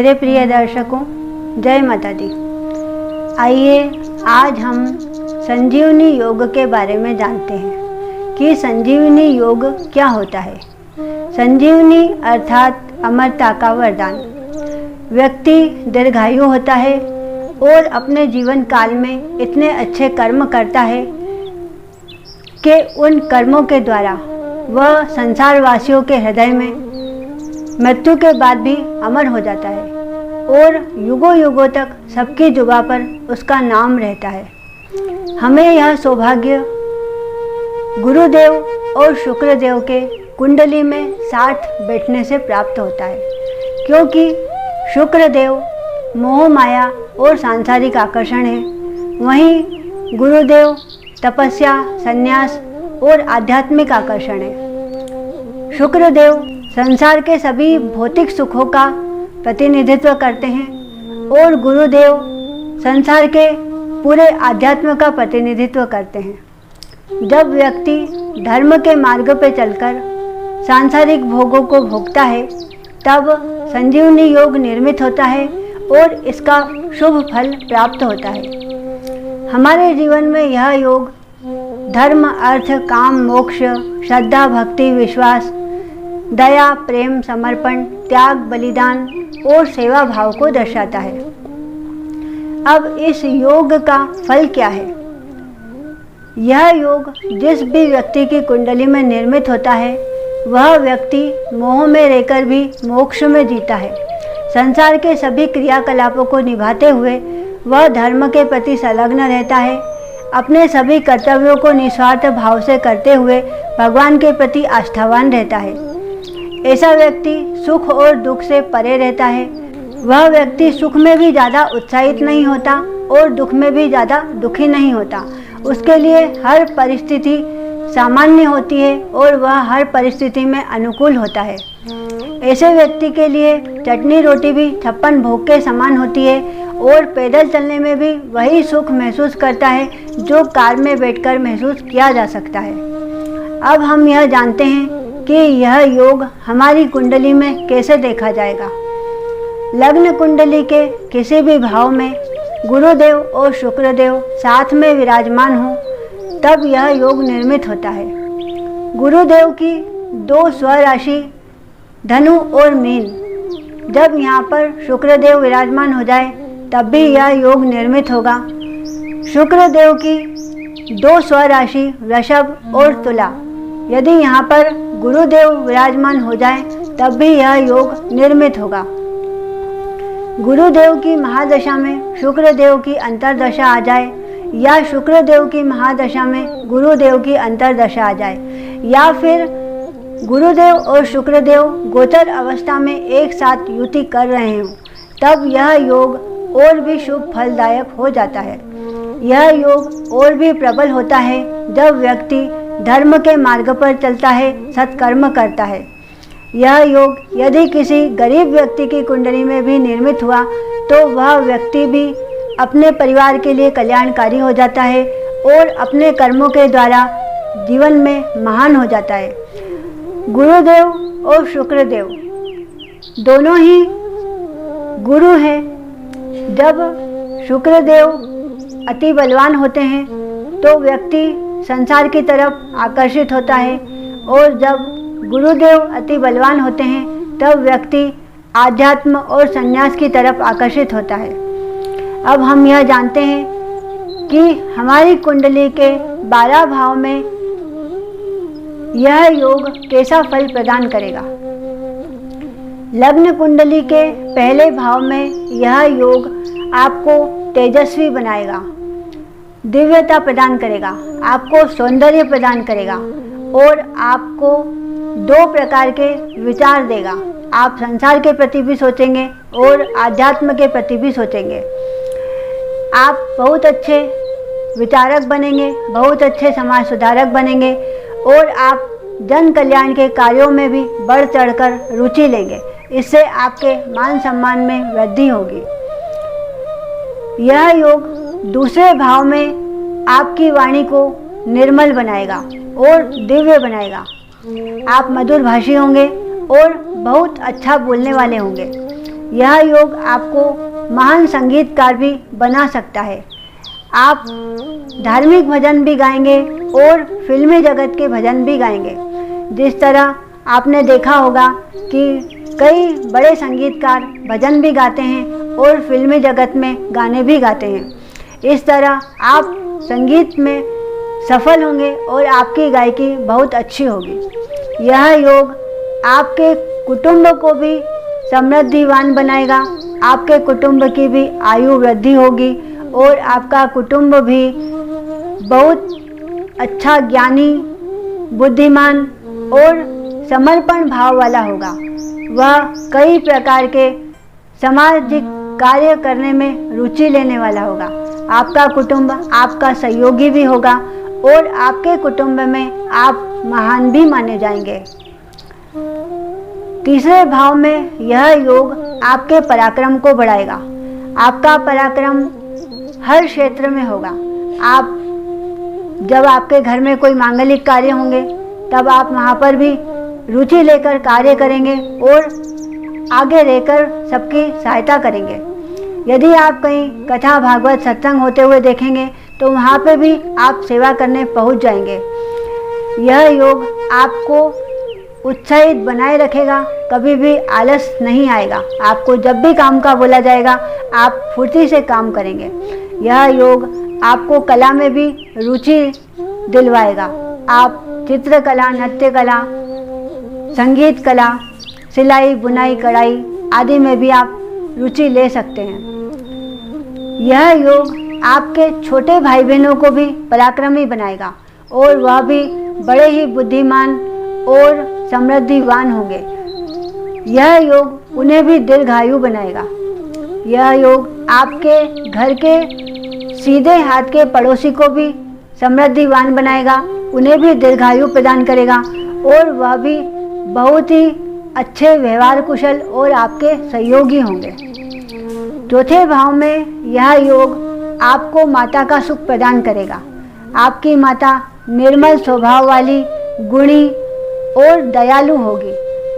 मेरे प्रिय दर्शकों, जय माता दी। आइए आज हम संजीवनी योग के बारे में जानते हैं कि संजीवनी योग क्या होता है। संजीवनी अर्थात अमरता का वरदान। व्यक्ति दीर्घायु होता है और अपने जीवन काल में इतने अच्छे कर्म करता है कि उन कर्मों के द्वारा वह संसार वासियों के हृदय में मृत्यु के बाद भी अमर हो जाता है और युगों युगों तक सबकी जुबां पर उसका नाम रहता है। हमें यह सौभाग्य गुरुदेव और शुक्रदेव के कुंडली में साथ बैठने से प्राप्त होता है, क्योंकि शुक्रदेव मोह माया और सांसारिक आकर्षण है, वहीं गुरुदेव तपस्या, संन्यास और आध्यात्मिक आकर्षण है। शुक्रदेव संसार के सभी भौतिक सुखों का प्रतिनिधित्व करते हैं और गुरुदेव संसार के पूरे आध्यात्म का प्रतिनिधित्व करते हैं। जब व्यक्ति धर्म के मार्ग पर चलकर सांसारिक भोगों को भोगता है, तब संजीवनी योग निर्मित होता है और इसका शुभ फल प्राप्त होता है। हमारे जीवन में यह योग धर्म, अर्थ, काम, मोक्ष, श्रद्धा, भक्ति, विश्वास, दया, प्रेम, समर्पण, त्याग, बलिदान और सेवा भाव को दर्शाता है। अब इस योग का फल क्या है? यह योग जिस भी व्यक्ति की कुंडली में निर्मित होता है, वह व्यक्ति मोह में रहकर भी मोक्ष में जीता है। संसार के सभी क्रियाकलापों को निभाते हुए वह धर्म के प्रति संलग्न रहता है। अपने सभी कर्तव्यों को निस्वार्थ भाव से करते हुए भगवान के प्रति आस्थावान रहता है। ऐसा व्यक्ति सुख और दुख से परे रहता है। वह व्यक्ति सुख में भी ज़्यादा उत्साहित नहीं होता और दुख में भी ज़्यादा दुखी नहीं होता। उसके लिए हर परिस्थिति सामान्य होती है और वह हर परिस्थिति में अनुकूल होता है। ऐसे व्यक्ति के लिए चटनी रोटी भी 56 भोग के समान होती है और पैदल चलने में भी वही सुख महसूस करता है जो कार में बैठकर महसूस किया जा सकता है। अब हम यह जानते हैं कि यह योग हमारी कुंडली में कैसे देखा जाएगा। लग्न कुंडली के किसी भी भाव में गुरुदेव और शुक्रदेव साथ में विराजमान हो, तब यह योग निर्मित होता है। गुरुदेव की 2 स्वराशि धनु और मीन, जब यहाँ पर शुक्रदेव विराजमान हो जाए तब भी यह योग निर्मित होगा। शुक्रदेव की 2 स्वराशि वृषभ और तुला, यदि यहाँ पर गुरुदेव विराजमान हो जाए तब भी यह योग निर्मित होगा। गुरुदेव की महादशा में शुक्रदेव की अंतर्दशा आ जाए या शुक्रदेव की महादशा में गुरुदेव की अंतर्दशा आ जाए, या फिर गुरुदेव और शुक्रदेव गोचर अवस्था में एक साथ युति कर रहे हों, तब यह योग और भी शुभ फलदायक हो जाता है। यह योग और भी प्रबल होता है जब व्यक्ति धर्म के मार्ग पर चलता है, सत्कर्म करता है। यह योग यदि किसी गरीब व्यक्ति की कुंडली में भी निर्मित हुआ तो वह व्यक्ति भी अपने परिवार के लिए कल्याणकारी हो जाता है और अपने कर्मों के द्वारा जीवन में महान हो जाता है। गुरुदेव और शुक्रदेव दोनों ही गुरु हैं। जब शुक्रदेव अति बलवान होते हैं तो व्यक्ति संसार की तरफ आकर्षित होता है, और जब गुरुदेव अति बलवान होते हैं तब व्यक्ति आध्यात्म और संन्यास की तरफ आकर्षित होता है। अब हम यह जानते हैं कि हमारी कुंडली के 12 भाव में यह योग कैसा फल प्रदान करेगा। लग्न कुंडली के पहले भाव में यह योग आपको तेजस्वी बनाएगा, दिव्यता प्रदान करेगा, आपको सौंदर्य प्रदान करेगा और आपको 2 प्रकार के विचार देगा। आप संसार के प्रति भी सोचेंगे और आध्यात्म के प्रति भी सोचेंगे। आप बहुत अच्छे विचारक बनेंगे, बहुत अच्छे समाज सुधारक बनेंगे और आप जन कल्याण के कार्यों में भी बढ़ चढ़कर रुचि लेंगे। इससे आपके मान सम्मान में वृद्धि होगी। यह योग दूसरे भाव में आपकी वाणी को निर्मल बनाएगा और दिव्य बनाएगा। आप मधुर भाषी होंगे और बहुत अच्छा बोलने वाले होंगे। यह योग आपको महान संगीतकार भी बना सकता है। आप धार्मिक भजन भी गाएंगे और फिल्मी जगत के भजन भी गाएंगे। जिस तरह आपने देखा होगा कि कई बड़े संगीतकार भजन भी गाते हैं और फिल्मी जगत में गाने भी गाते हैं। इस तरह आप संगीत में सफल होंगे और आपकी गायकी बहुत अच्छी होगी। यह योग आपके कुटुंब को भी समृद्धिवान बनाएगा, आपके कुटुंब की भी आयु वृद्धि होगी और आपका कुटुंब भी बहुत अच्छा, ज्ञानी, बुद्धिमान और समर्पण भाव वाला होगा। वह कई प्रकार के सामाजिक कार्य करने में रुचि लेने वाला होगा। आपका कुटुंब आपका सहयोगी भी होगा और आपके कुटुंब में आप महान भी माने जाएंगे। तीसरे भाव में यह योग आपके पराक्रम को बढ़ाएगा। आपका पराक्रम हर क्षेत्र में होगा। आप जब आपके घर में कोई मांगलिक कार्य होंगे तब आप वहाँ पर भी रुचि लेकर कार्य करेंगे और आगे रहकर सबकी सहायता करेंगे। यदि आप कहीं कथा भागवत सत्संग होते हुए देखेंगे तो वहाँ पे भी आप सेवा करने पहुँच जाएंगे। यह योग आपको उत्साहित बनाए रखेगा, कभी भी आलस नहीं आएगा। आपको जब भी काम का बोला जाएगा आप फुर्ती से काम करेंगे। यह योग आपको कला में भी रुचि दिलवाएगा। आप चित्रकला, नृत्य कला, संगीत कला, सिलाई, बुनाई, कढ़ाई आदि में भी आप रुचि ले सकते हैं। यह योग आपके छोटे भाई बहनों को भी पराक्रमी बनाएगा और वह भी बड़े ही बुद्धिमान और समृद्धिवान होंगे। यह योग उन्हें भी दीर्घायु बनाएगा। यह योग आपके घर के सीधे हाथ के पड़ोसी को भी समृद्धिवान बनाएगा, उन्हें भी दीर्घायु प्रदान करेगा और वह भी बहुत ही अच्छे व्यवहार कुशल और आपके सहयोगी होंगे। चौथे भाव में यह योग आपको माता का सुख प्रदान करेगा। आपकी माता निर्मल स्वभाव वाली, गुणी और दयालु होगी।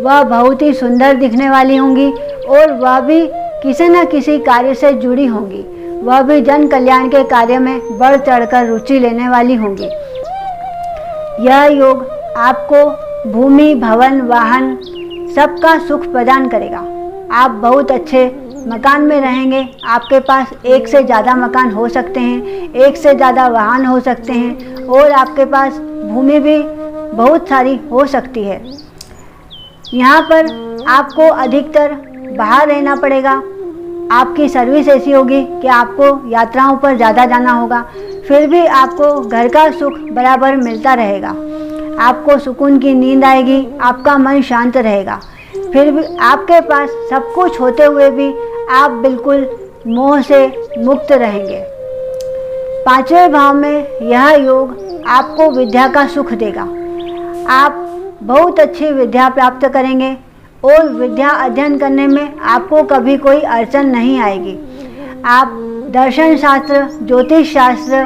वह बहुत ही सुंदर दिखने वाली होंगी और वह भी किसी न किसी कार्य से जुड़ी होंगी। वह भी जन कल्याण के कार्य में बढ़ चढ़कर रुचि लेने वाली होंगी। यह योग आपको भूमि, भवन, वाहन सबका सुख प्रदान करेगा। आप बहुत अच्छे मकान में रहेंगे। आपके पास एक से ज़्यादा मकान हो सकते हैं, एक से ज़्यादा वाहन हो सकते हैं और आपके पास भूमि भी बहुत सारी हो सकती है। यहाँ पर आपको अधिकतर बाहर रहना पड़ेगा। आपकी सर्विस ऐसी होगी कि आपको यात्राओं पर ज़्यादा जाना होगा, फिर भी आपको घर का सुख बराबर मिलता रहेगा। आपको सुकून की नींद आएगी, आपका मन शांत रहेगा। फिर भी आपके पास सब कुछ होते हुए भी आप बिल्कुल मोह से मुक्त रहेंगे। पांचवें भाव में यह योग आपको विद्या का सुख देगा। आप बहुत अच्छी विद्या प्राप्त करेंगे और विद्या अध्ययन करने में आपको कभी कोई अड़चन नहीं आएगी। आप दर्शन शास्त्र, ज्योतिष शास्त्र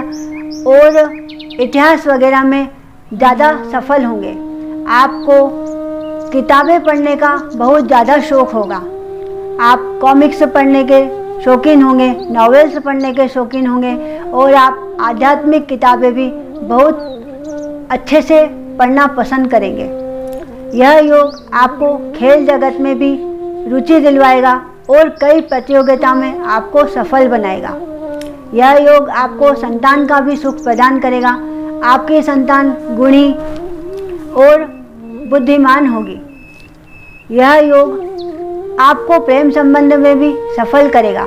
और इतिहास वगैरह में ज़्यादा सफल होंगे। आपको किताबें पढ़ने का बहुत ज़्यादा शौक़ होगा। आप कॉमिक्स पढ़ने के शौकीन होंगे, नॉवेल्स पढ़ने के शौकीन होंगे और आप आध्यात्मिक किताबें भी बहुत अच्छे से पढ़ना पसंद करेंगे। यह योग आपको खेल जगत में भी रुचि दिलवाएगा और कई प्रतियोगिता में आपको सफल बनाएगा। यह योग आपको संतान का भी सुख प्रदान करेगा। आपकी संतान गुणी और बुद्धिमान होगी। यह योग आपको प्रेम संबंध में भी सफल करेगा।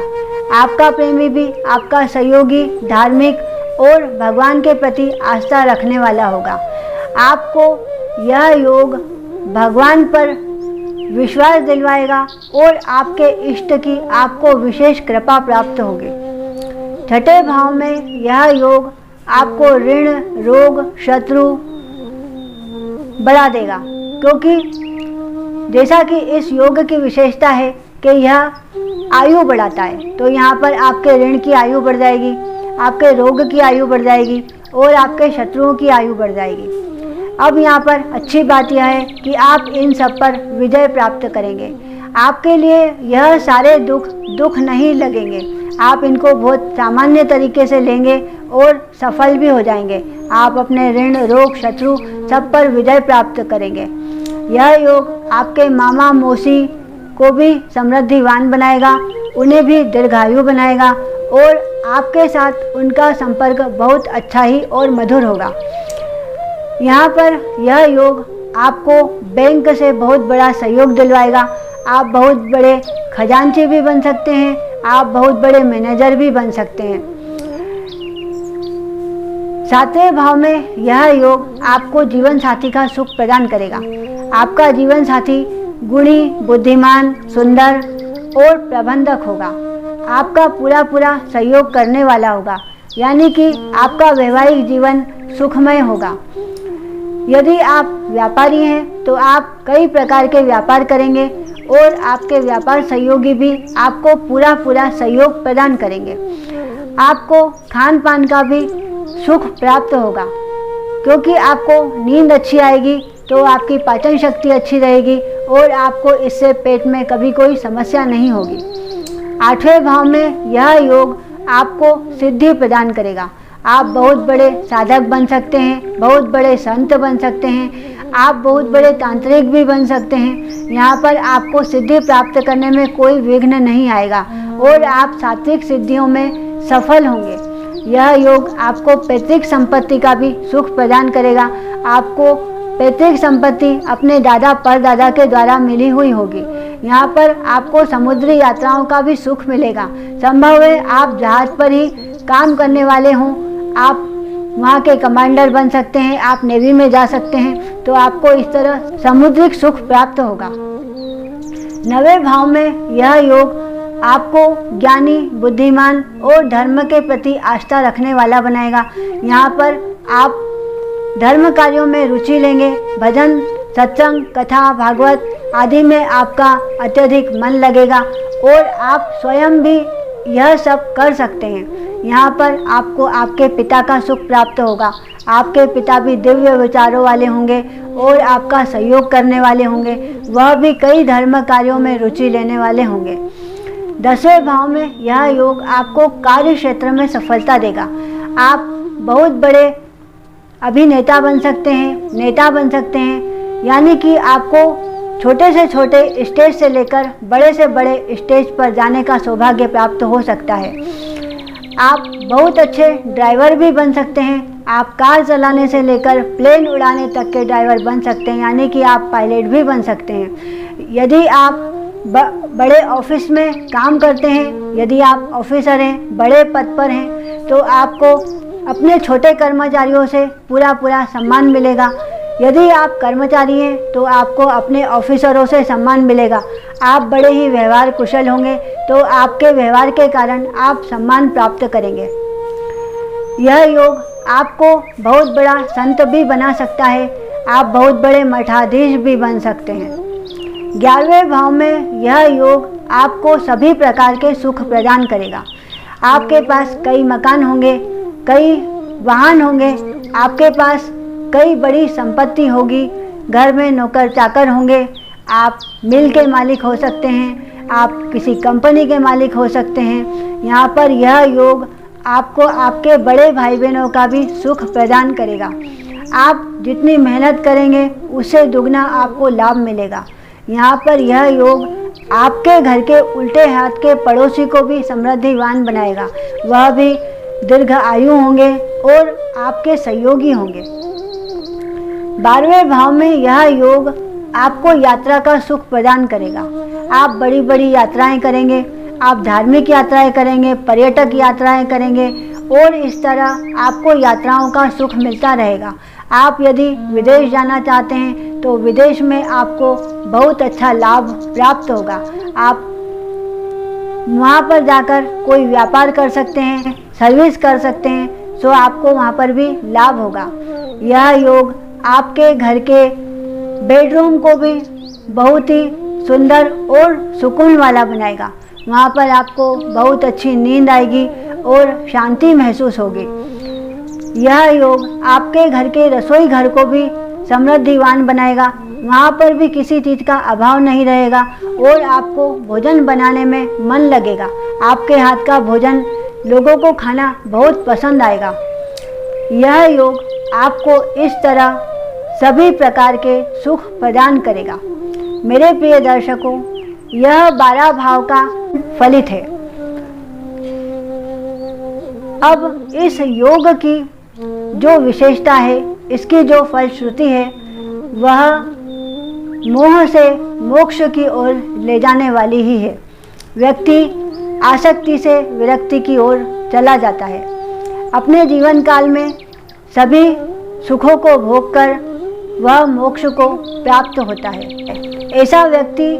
आपका प्रेमी भी आपका सहयोगी, धार्मिक और भगवान के प्रति आस्था रखने वाला होगा। आपको यह योग भगवान पर विश्वास दिलवाएगा और आपके इष्ट की आपको विशेष कृपा प्राप्त होगी। छठे भाव में यह योग आपको ऋण, रोग, शत्रु बढ़ा देगा, क्योंकि जैसा कि इस योग की विशेषता है कि यह आयु बढ़ाता है, तो यहाँ पर आपके ऋण की आयु बढ़ जाएगी, आपके रोग की आयु बढ़ जाएगी और आपके शत्रुओं की आयु बढ़ जाएगी। अब यहाँ पर अच्छी बात यह है कि आप इन सब पर विजय प्राप्त करेंगे। आपके लिए यह सारे दुख नहीं लगेंगे। आप इनको बहुत सामान्य तरीके से लेंगे और सफल भी हो जाएंगे। आप अपने ऋण, रोग, शत्रु सब पर विजय प्राप्त करेंगे। यह योग आपके मामा मौसी को भी समृद्धिवान बनाएगा, उन्हें भी दीर्घायु बनाएगा और आपके साथ उनका संपर्क बहुत अच्छा ही और मधुर होगा। यहाँ पर यह योग आपको बैंक से बहुत बड़ा सहयोग दिलवाएगा। आप बहुत बड़े खजांची भी बन सकते हैं, आप बहुत बड़े मैनेजर भी बन सकते हैं। 7वें भाव में यह योग आपको जीवन साथी का सुख प्रदान करेगा। आपका जीवन साथी गुणी, बुद्धिमान, सुंदर और प्रबंधक होगा। आपका पूरा सहयोग करने वाला होगा, यानी कि आपका वैवाहिक जीवन सुखमय होगा। यदि आप व्यापारी हैं तो आप कई प्रकार के व्यापार करेंगे और आपके व्यापार सहयोगी भी आपको पूरा सहयोग प्रदान करेंगे। आपको खान पान का भी सुख प्राप्त होगा, क्योंकि आपको नींद अच्छी आएगी तो आपकी पाचन शक्ति अच्छी रहेगी और आपको इससे पेट में कभी कोई समस्या नहीं होगी। 8वें भाव में यह योग आपको सिद्धि प्रदान करेगा। आप बहुत बड़े साधक बन सकते हैं, बहुत बड़े संत बन सकते हैं, आप बहुत बड़े तांत्रिक भी बन सकते हैं। यहाँ पर आपको सिद्धि प्राप्त करने में कोई विघ्न नहीं आएगा और आप सात्विक सिद्धियों में सफल होंगे। यह योग आपको पैतृक संपत्ति का भी सुख प्रदान करेगा। आपको पैतृक संपत्ति अपने दादा परदादा के द्वारा मिली हुई होगी। यहाँ पर आपको समुद्री यात्राओं का भी सुख मिलेगा। संभव है आप जहाज पर ही काम करने वाले हों, आप वहाँ के कमांडर बन सकते हैं, आप नेवी में जा सकते हैं, तो आपको इस तरह समुद्रिक सुख प्राप्त होगा। 9वें भाव में यह योग आपको ज्ञानी, बुद्धिमान और धर्म के प्रति आस्था रखने वाला बनाएगा। यहाँ पर आप धर्म कार्यों में रुचि लेंगे। भजन, सत्संग, कथा, भागवत आदि में आपका अत्यधिक मन लगेगा और आप स्वयं भी यह सब कर सकते हैं। यहाँ पर आपको आपके पिता का सुख प्राप्त होगा। आपके पिता भी दिव्य विचारों वाले होंगे और आपका सहयोग करने वाले होंगे। वह भी कई धर्म कार्यों में रुचि लेने वाले होंगे। 10वें भाव में यह योग आपको कार्य क्षेत्र में सफलता देगा। आप बहुत बड़े अभिनेता बन सकते हैं, नेता बन सकते हैं, यानी कि आपको छोटे से छोटे स्टेज से लेकर बड़े से बड़े स्टेज पर जाने का सौभाग्य प्राप्त हो सकता है। आप बहुत अच्छे ड्राइवर भी बन सकते हैं। आप कार चलाने से लेकर प्लेन उड़ाने तक के ड्राइवर बन सकते हैं, यानी कि आप पायलट भी बन सकते हैं। यदि आप बड़े ऑफिस में काम करते हैं, यदि आप ऑफिसर हैं, बड़े पद पर हैं, तो आपको अपने छोटे कर्मचारियों से पूरा सम्मान मिलेगा। यदि आप कर्मचारी हैं तो आपको अपने ऑफिसरों से सम्मान मिलेगा। आप बड़े ही व्यवहार कुशल होंगे, तो आपके व्यवहार के कारण आप सम्मान प्राप्त करेंगे। यह योग आपको बहुत बड़ा संत भी बना सकता है। आप बहुत बड़े मठाधीश भी बन सकते हैं। 11वें भाव में यह योग आपको सभी प्रकार के सुख प्रदान करेगा। आपके पास कई मकान होंगे, कई वाहन होंगे, आपके पास कई बड़ी संपत्ति होगी, घर में नौकर चाकर होंगे, आप मिल के मालिक हो सकते हैं, आप किसी कंपनी के मालिक हो सकते हैं। यहाँ पर यह योग आपको आपके बड़े भाई बहनों का भी सुख प्रदान करेगा। आप जितनी मेहनत करेंगे उससे दुगना आपको लाभ मिलेगा। यहाँ पर यह योग आपके घर के उल्टे हाथ के पड़ोसी को भी समृद्धिवान बनाएगा। वह भी दीर्घ आयु होंगे और आपके सहयोगी होंगे। 12वें भाव में यह योग आपको यात्रा का सुख प्रदान करेगा। आप बड़ी बड़ी यात्राएं करेंगे, आप धार्मिक यात्राएं करेंगे, पर्यटक यात्राएं करेंगे और इस तरह आपको यात्राओं का सुख मिलता रहेगा। आप यदि विदेश जाना चाहते हैं तो विदेश में आपको बहुत अच्छा लाभ प्राप्त होगा। आप वहाँ पर जाकर कोई व्यापार कर सकते हैं, सर्विस कर सकते हैं, तो आपको वहाँ पर भी लाभ होगा। यह योग आपके घर के बेडरूम को भी बहुत ही सुंदर और सुकून वाला बनाएगा। वहाँ पर आपको बहुत अच्छी नींद आएगी और शांति महसूस होगी। यह योग आपके घर के रसोई घर को भी समृद्धिवान बनाएगा। वहाँ पर भी किसी चीज़ का अभाव नहीं रहेगा और आपको भोजन बनाने में मन लगेगा। आपके हाथ का भोजन लोगों को खाना बहुत पसंद आएगा। यह योग आपको इस तरह सभी प्रकार के सुख प्रदान करेगा। मेरे प्रिय दर्शकों, यह 12 भाव का फलित है। अब इस योग की जो विशेषता है, इसकी जो फलश्रुति है, वह मोह से मोक्ष की ओर ले जाने वाली ही है। व्यक्ति आसक्ति से विरक्ति की ओर चला जाता है। अपने जीवन काल में सभी सुखों को भोगकर वह मोक्ष को प्राप्त होता है। ऐसा व्यक्ति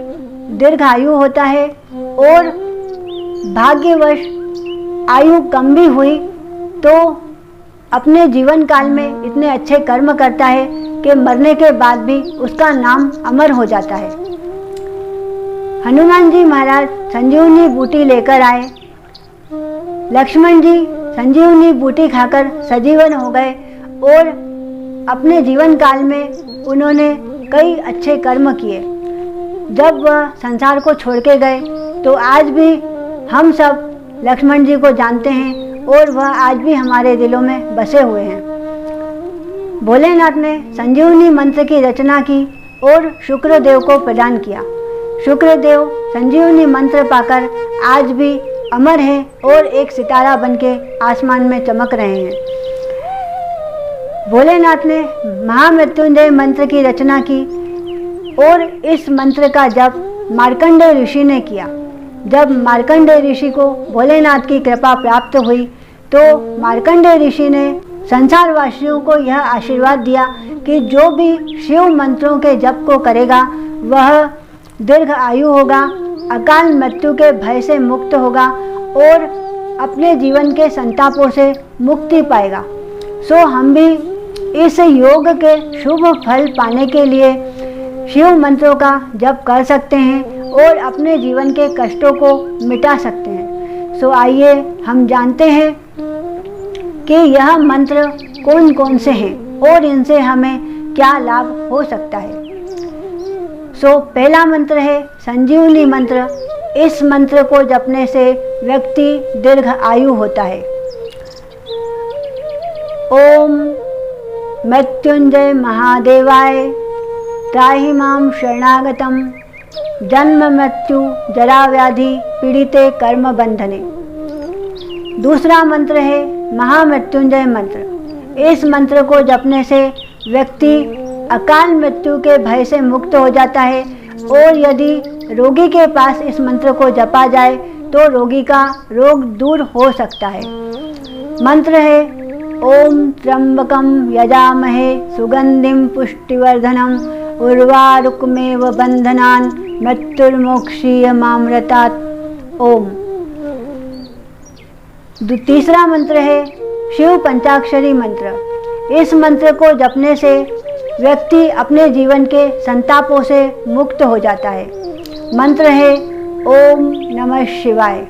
दीर्घायु होता है और भाग्यवश आयु कम भी हुई तो अपने जीवन काल में इतने अच्छे कर्म करता है कि मरने के बाद भी उसका नाम अमर हो जाता है। हनुमान जी महाराज संजीवनी बूटी लेकर आए। लक्ष्मण जी संजीवनी बूटी खाकर सजीवन हो गए और अपने जीवन काल में उन्होंने कई अच्छे कर्म किए। जब वह संसार को छोड़ के गए तो आज भी हम सब लक्ष्मण जी को जानते हैं और वह आज भी हमारे दिलों में बसे हुए हैं। भोलेनाथ ने संजीवनी मंत्र की रचना की और शुक्रदेव को प्रदान किया। शुक्रदेव संजीवनी मंत्र पाकर आज भी अमर हैं और एक सितारा बनके आसमान में चमक रहे हैं। भोलेनाथ ने महामृत्युंजय मंत्र की रचना की और इस मंत्र का जप मार्कंडेय ऋषि ने किया। जब मार्कंडेय ऋषि को भोलेनाथ की कृपा प्राप्त हुई तो मार्कंडेय ऋषि ने संसार वासियों को यह आशीर्वाद दिया कि जो भी शिव मंत्रों के जप को करेगा वह दीर्घ आयु होगा, अकाल मृत्यु के भय से मुक्त होगा और अपने जीवन के संतापों से मुक्ति पाएगा। सो हम भी इस योग के शुभ फल पाने के लिए शिव मंत्रों का जप कर सकते हैं और अपने जीवन के कष्टों को मिटा सकते हैं। सो आइए हम जानते हैं कि यह मंत्र कौन कौन से हैं और इनसे हमें क्या लाभ हो सकता है। सो पहला मंत्र है संजीवनी मंत्र। इस मंत्र को जपने से व्यक्ति दीर्घ आयु होता है। ओम मृत्युंजय महादेवाय त्राहि मां शरणागतम जन्म मृत्यु जरा व्याधि पीड़िते कर्म बंधने। दूसरा मंत्र है महामृत्युंजय मंत्र। इस मंत्र को जपने से व्यक्ति अकाल मृत्यु के भय से मुक्त हो जाता है और यदि रोगी के पास इस मंत्र को जपा जाए तो रोगी का रोग दूर हो सकता है। मंत्र है ओम त्र्यंबकम यजामहे सुगंधिम पुष्टिवर्धनम उर्वारुकमेव बंधनान मृत्युर्मोक्षीय मामृतात्। ओम। तीसरा मंत्र है शिव पंचाक्षरी मंत्र। इस मंत्र को जपने से व्यक्ति अपने जीवन के संतापों से मुक्त हो जाता है। मंत्र है ओम नमः शिवाय।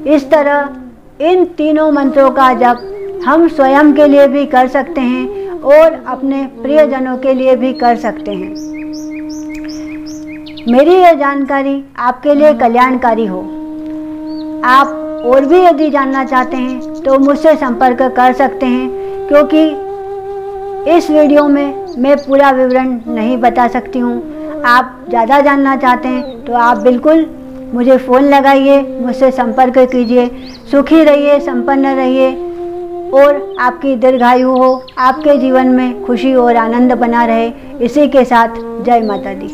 इस तरह इन तीनों मंत्रों का जप हम स्वयं के लिए भी कर सकते हैं और अपने प्रियजनों के लिए भी कर सकते हैं। मेरी यह जानकारी आपके लिए कल्याणकारी हो। आप और भी यदि जानना चाहते हैं तो मुझसे संपर्क कर सकते हैं, क्योंकि इस वीडियो में मैं पूरा विवरण नहीं बता सकती हूँ। आप ज़्यादा जानना चाहते हैं तो आप बिल्कुल मुझे फ़ोन लगाइए, मुझसे संपर्क कीजिए। सुखी रहिए, संपन्न रहिए और आपकी दीर्घायु हो, आपके जीवन में खुशी और आनंद बना रहे। इसी के साथ जय माता दी।